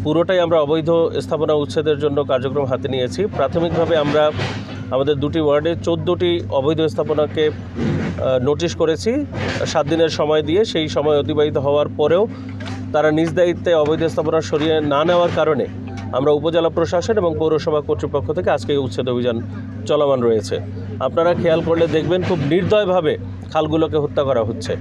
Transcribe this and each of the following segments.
পুরোটাই আমরা অবৈধ স্থাপনা উচ্ছেদের জন্য কার্যক্রম হাতে নিয়েছি। প্রাথমিকভাবে আমরা আমাদের দুটি ওয়ার্ডে 14টি অবৈধ স্থাপনাকে নোটিশ করেছি 7 দিনের সময় দিয়ে। সেই সময় অতিবাহিত হওয়ার পরেও তারা নিজ দায়িত্বে অবৈধ স্থাপনা সরিয়ে না নেওয়ার কারণে আমরা উপজেলা প্রশাসন এবং পৌরসভা কর্তৃপক্ষ থেকে আজকে উচ্ছেদ অভিযান চলমান রয়েছে। আপনারা খেয়াল করলে দেখবেন খুব নির্দয়ভাবে খালগুলোকে হত্যা করা হচ্ছে।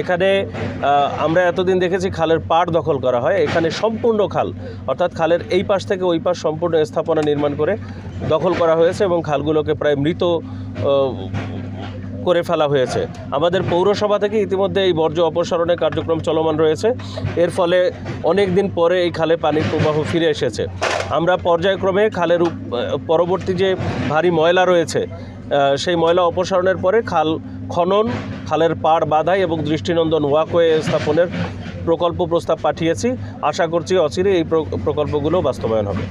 এখানে আমরা এতদিন দেখেছি খালের পাড় দখল করা হয়, এখানে সম্পূর্ণ খাল অর্থাৎ খালের এই পাশ থেকে ওই পাশ সম্পূর্ণ স্থাপনা নির্মাণ করে দখল করা হয়েছে এবং খালগুলোকে প্রায় মৃত করে ফেলা হয়েছে। আমাদের পৌরসভা থেকে ইতিমধ্যে এই বর্জ্য অপসারণের কার্যক্রম চলমান রয়েছে। এর ফলে অনেক দিন পরে এই খালে পানির প্রবাহ ফিরে এসেছে। আমরা পর্যায়ক্রমে খালের পরবর্তী যে ভারী ময়লা রয়েছে সেই ময়লা অপসারণের পরে খাল খনন, খালের পাড় বাঁধাই এবং দৃষ্টিনন্দন ওয়াকওয়ে স্থাপনের প্রকল্প প্রস্তাব পাঠিয়েছি। আশা করছি অচিরে এই প্রকল্পগুলো বাস্তবায়ন হবে।